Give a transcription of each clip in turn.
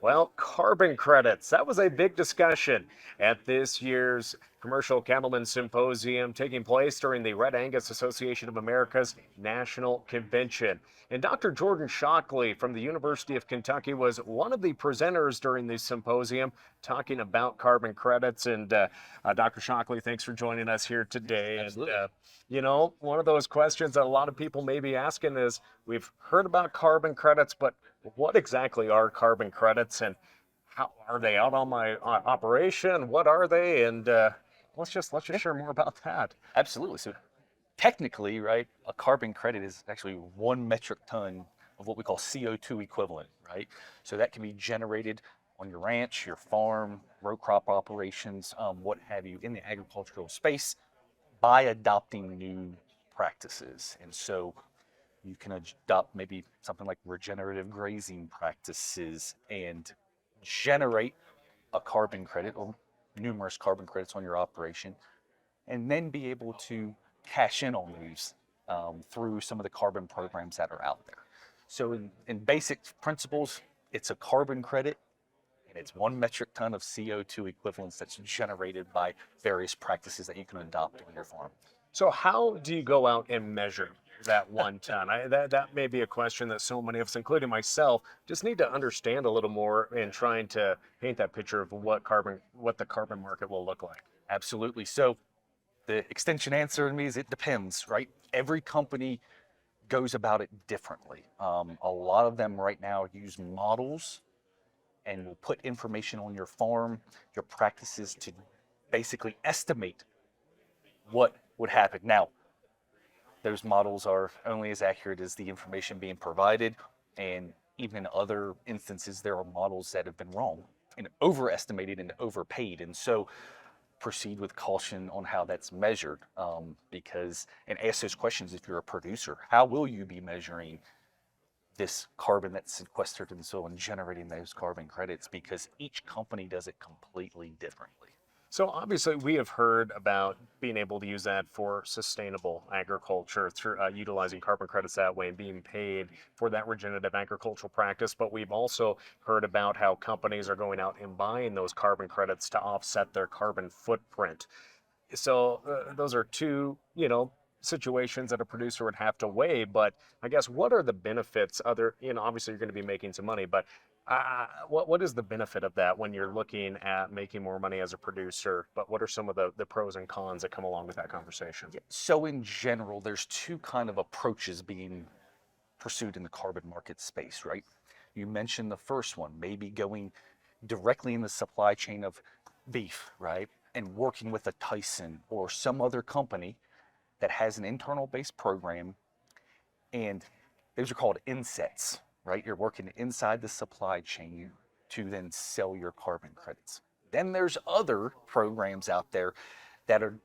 Well, carbon credits. That was a big discussion at this year's Commercial Cattlemen Symposium taking place during the Red Angus Association of America's National Convention. And Dr. Jordan Shockley from the University of Kentucky was one of the presenters during the symposium talking about carbon credits. And Dr. Shockley, thanks for joining us here today. Absolutely. One of those questions that a lot of people may be asking is we've heard about carbon credits, but what exactly are carbon credits and how are they out on my operation? What are they? And let's just Yeah, share more about that. absolutely. So technically, right, a carbon credit is actually 1 metric ton of what we call CO2 equivalent, right? So that can be generated on your ranch, your farm, row crop operations, what have you, in the agricultural space by adopting new practices. And so you can adopt maybe something like regenerative grazing practices and generate a carbon credit or numerous carbon credits on your operation, and then be able to cash in on these through some of the carbon programs that are out there. So, in basic principles, it's a carbon credit and it's 1 metric ton of CO2 equivalents that's generated by various practices that you can adopt on your farm. So how do you go out and measure that 1 ton? That may be a question that so many of us, including myself, just need to understand a little more in trying to paint that picture of what the carbon market will look like. Absolutely. So, the extension answer in me is it depends, right? Every company goes about it differently. A lot of them right now use models and will put information on your farm, your practices to basically estimate what would happen. Now, those models are only as accurate as the information being provided, and even in other instances, there are models that have been wrong and overestimated and overpaid. And so proceed with caution on how that's measured, because and ask those questions if you're a producer. How will you be measuring this carbon that's sequestered in the soil and generating those carbon credits? Because each company does it completely differently. So obviously, we have heard about being able to use that for sustainable agriculture through utilizing carbon credits that way and being paid for that regenerative agricultural practice. But we've also heard about how companies are going out and buying those carbon credits to offset their carbon footprint. So those are two, situations that a producer would have to weigh. But I guess what are the benefits? Obviously you're going to be making some money, but what is the benefit of that when you're looking at making more money as a producer? But what are some of the pros and cons that come along with that conversation? Yeah. So in general, there's two kind of approaches being pursued in the carbon market space, right? You mentioned the first one, maybe going directly in the supply chain of beef, right? And working with a Tyson or some other company that has an internal based program, and those are called insets, right? You're working inside the supply chain to then sell your carbon credits. Then there's other programs out there that are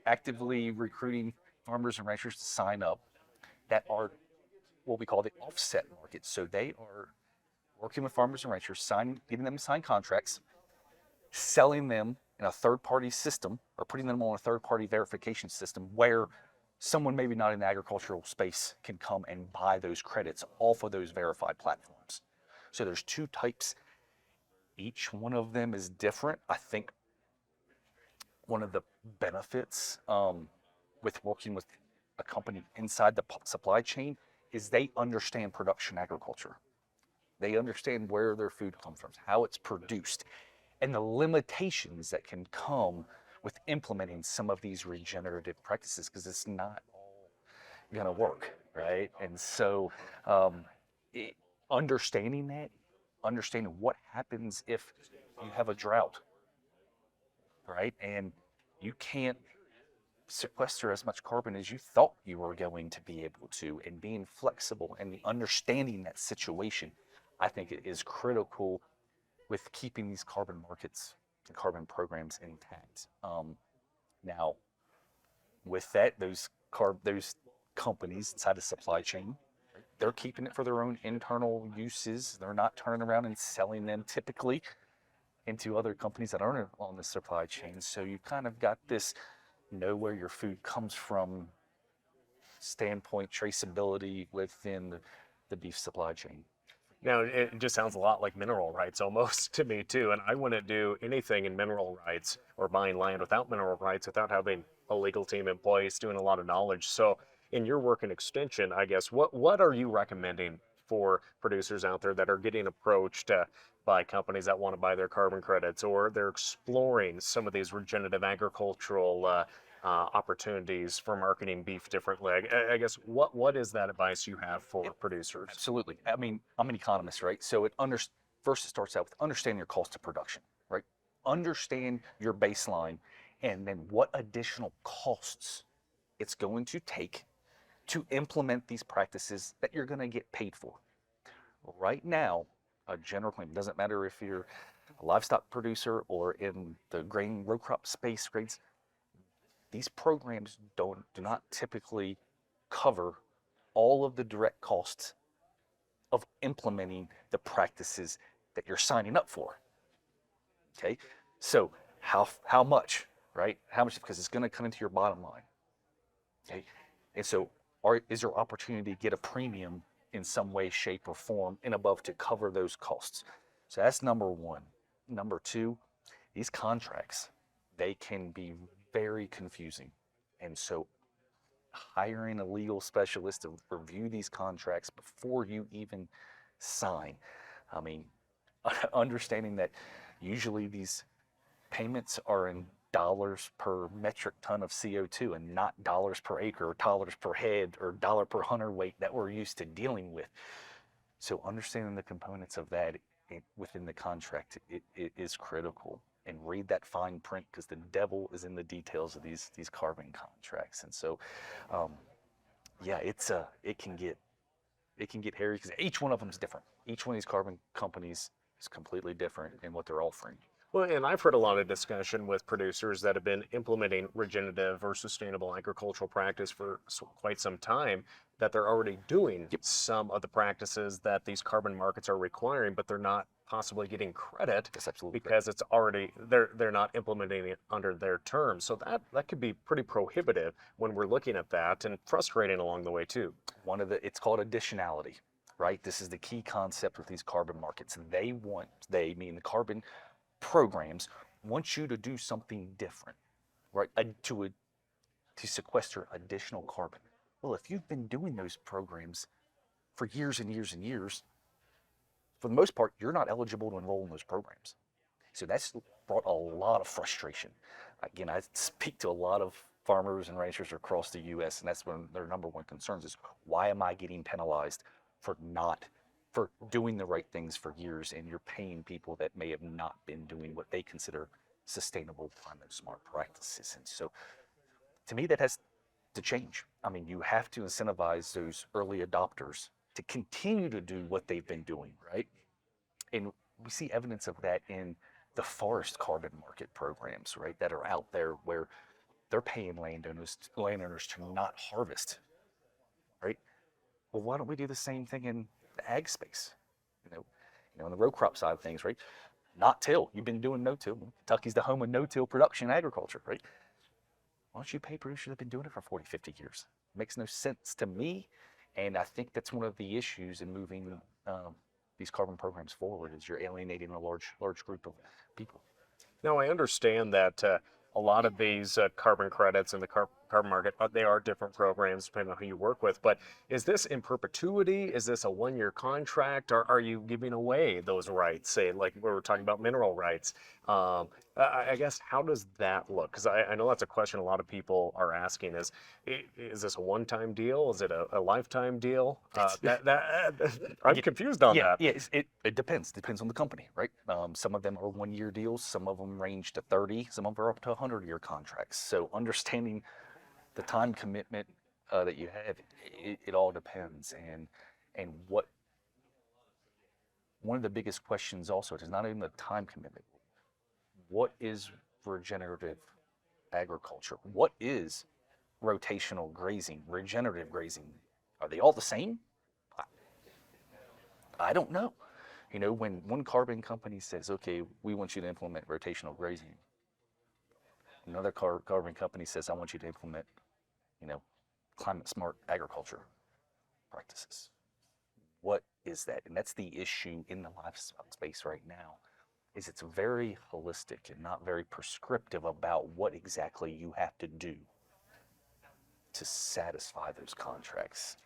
actively recruiting farmers and ranchers to sign up that are what we call the offset market. So they are working with farmers and ranchers, getting them to sign contracts, selling them in a third party system or putting them on a third party verification system where someone maybe not in the agricultural space can come and buy those credits off of those verified platforms. So there's two types. Each one of them is different. I think one of the benefits with working with a company inside the supply chain is they understand production agriculture. They understand where their food comes from, how it's produced, and the limitations that can come with implementing some of these regenerative practices because it's not all going to work, right? And so, it, understanding that, understanding what happens if you have a drought, right? And you can't sequester as much carbon as you thought you were going to be able to, and being flexible and understanding that situation, I think it is critical with keeping these carbon markets and carbon programs intact. Now, with that, those companies inside the supply chain, they're keeping it for their own internal uses. They're not turning around and selling them typically into other companies that aren't on the supply chain. So you kind of got this know where your food comes from standpoint traceability within the beef supply chain. Now, it just sounds a lot like mineral rights almost to me too. And I wouldn't do anything in mineral rights or buying land without mineral rights without having a legal team in place, doing a lot of knowledge. So, in your work in extension, I guess, what are you recommending for producers out there that are getting approached by companies that want to buy their carbon credits, or they're exploring some of these regenerative agricultural opportunities for marketing beef differently? I guess what is that advice you have for producers? Absolutely. I mean, I'm an economist, right? So first it starts out with understanding your cost of production, right? Understand your baseline and then what additional costs it's going to take to implement these practices that you're going to get paid for. Right now, a general claim, doesn't matter if you're a livestock producer or in the grain row crop space grades, these programs do not typically cover all of the direct costs of implementing the practices that you're signing up for. Okay, so how much, right? How much? Because it's going to come into your bottom line. Okay, and so is your opportunity to get a premium in some way, shape, or form and above to cover those costs? So that's number one. Number two, these contracts, they can be very confusing, and so hiring a legal specialist to review these contracts before you even sign. I mean, understanding that usually these payments are in dollars per metric ton of CO2 and not dollars per acre or dollars per head or dollar per hundredweight that we're used to dealing with. So understanding the components of that within the contract it is critical. And read that fine print because the devil is in the details of these carbon contracts. And so, um, yeah, it can get hairy because each one of them is different. Each one of these carbon companies is completely different in what they're offering. Well, and I've heard a lot of discussion with producers that have been implementing regenerative or sustainable agricultural practice for quite some time, that they're already doing Yep, some of the practices that these carbon markets are requiring, but they're not possibly getting credit that's absolutely correct. because it's already they're not implementing it under their terms. So that could be pretty prohibitive when we're looking at that, and frustrating along the way too. It's called additionality, right? This is the key concept with these carbon markets. They mean the carbon programs want you to do something different, right? To sequester additional carbon. Well, if you've been doing those programs for years and years and years, for the most part, you're not eligible to enroll in those programs. So that's brought a lot of frustration. Again, I speak to a lot of farmers and ranchers across the U.S., and that's one of their number one concerns is why am I getting penalized for doing the right things for years, and you're paying people that may have not been doing what they consider sustainable, climate smart practices. And so, to me, that has to change. I mean, you have to incentivize those early adopters to continue to do what they've been doing, right? And we see evidence of that in the forest carbon market programs, right, that are out there where they're paying landowners to not harvest, right? Well, why don't we do the same thing in the ag space? On the row crop side of things, right? Not till. You've been doing no-till. Kentucky's the home of no-till production agriculture, right? Why don't you pay producers that have been doing it for 40, 50 years? It makes no sense to me. And I think that's one of the issues in moving these carbon programs forward is you're alienating a large group of people. Now, I understand that a lot of these carbon credits in the carbon market, they are different programs depending on who you work with. But is this in perpetuity? Is this a one-year contract? Or are you giving away those rights, say, like we were talking about mineral rights? I guess, how does that look? Because I know that's a question a lot of people are asking is this a one-time deal? Is it a lifetime deal? I'm confused on that. Yeah, it depends. Depends on the company, right? Some of them are 1 year deals. Some of them range to 30. Some of them are up to 100-year contracts. So understanding the time commitment that you have, it all depends. And one of the biggest questions also is not even the time commitment. What is regenerative agriculture? What is rotational grazing, regenerative grazing? Are they all the same? I don't know. When one carbon company says, okay, we want you to implement rotational grazing, another carbon company says, I want you to implement, climate smart agriculture practices. what is that? And that's the issue in the livestock space right now, is it's very holistic and not very prescriptive about what exactly you have to do to satisfy those contracts.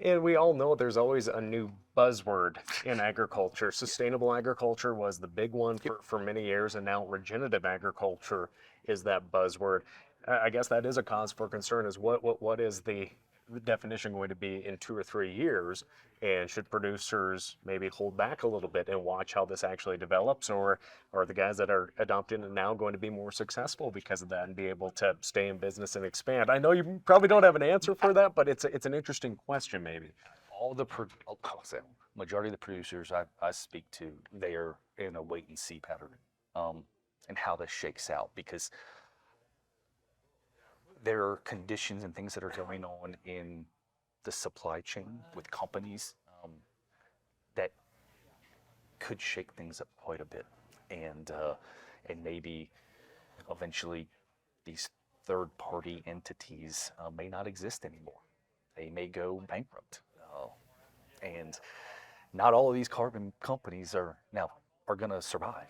And we all know there's always a new buzzword in agriculture. Sustainable agriculture was the big one for many years, and now regenerative agriculture is that buzzword. I guess that is a cause for concern, is what is the definition going to be in 2 or 3 years? And should producers maybe hold back a little bit and watch how this actually develops, or are the guys that are adopting it now going to be more successful because of that and be able to stay in business and expand? I know you probably don't have an answer for that, but it's an interesting question maybe. I'll say, majority of the producers I speak to, they are in a wait and see pattern, and how this shakes out, because there are conditions and things that are going on in the supply chain with companies, that could shake things up quite a bit, and maybe eventually these third-party entities may not exist anymore. They may go bankrupt, and not all of these carbon companies are going to survive.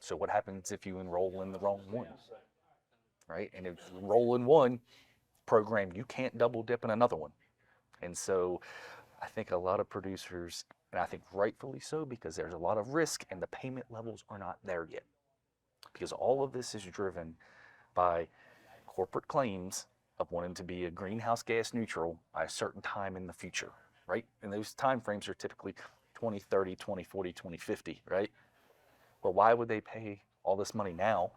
So what happens if you enroll in the wrong one, right? And if you enroll in one program, you can't double dip in another one. And so I think a lot of producers, and I think rightfully so, because there's a lot of risk and the payment levels are not there yet. Because all of this is driven by corporate claims of wanting to be a greenhouse gas neutral by a certain time in the future, right? And those time frames are typically 2030, 2040, 2050, right? Well, why would they pay all this money now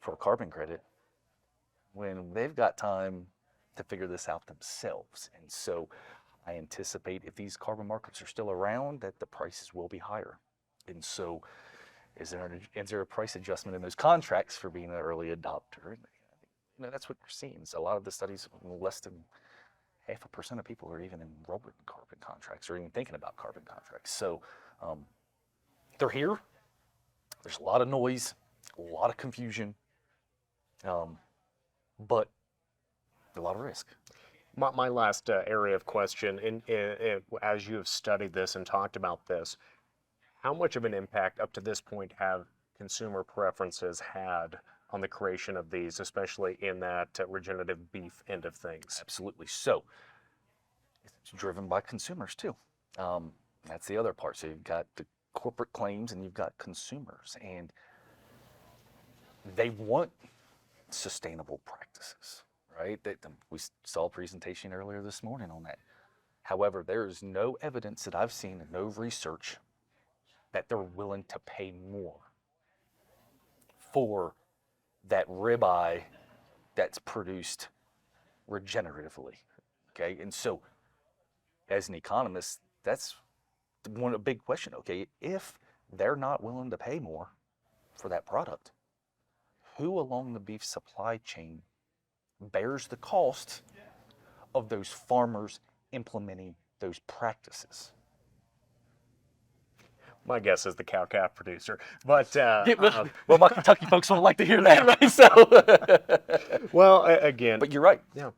for a carbon credit when they've got time to figure this out themselves? And so I anticipate, if these carbon markets are still around, that the prices will be higher. And so is there a price adjustment in those contracts for being an early adopter? And, that's what we're seeing. So a lot of the studies, less than 0.5% of people are even enrolled in carbon contracts or even thinking about carbon contracts. So they're here. There's a lot of noise, a lot of confusion, but a lot of risk. My last area of question, as you have studied this and talked about this, how much of an impact up to this point have consumer preferences had on the creation of these, especially in that regenerative beef end of things? Absolutely. So it's driven by consumers too. That's the other part. So you've got the corporate claims and you've got consumers, and they want sustainable practices, right? We saw a presentation earlier this morning on that. However, there is no evidence that I've seen, and no research, that they're willing to pay more for that ribeye that's produced regeneratively. Okay, and so as an economist, that's one big question. Okay, if they're not willing to pay more for that product, who along the beef supply chain bears the cost of those farmers implementing those practices? My guess is the cow-calf producer, but well, my Kentucky folks don't like to hear that, right? So, well, again, but you're right. Yeah,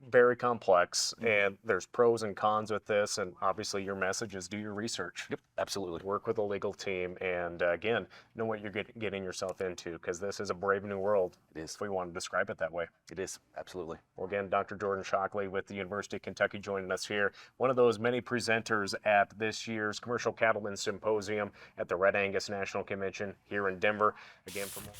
very complex, and there's pros and cons with this. And obviously, your message is do your research. Yep, absolutely. Work with a legal team, and again, know what you're getting yourself into, because this is a brave new world. It is. If we want to describe it that way. It is, absolutely. Well, again, Dr. Jordan Shockley with the University of Kentucky joining us here. One of those many presenters at this year's Commercial Cattlemen Symposium at the Red Angus National Convention here in Denver. Again, for more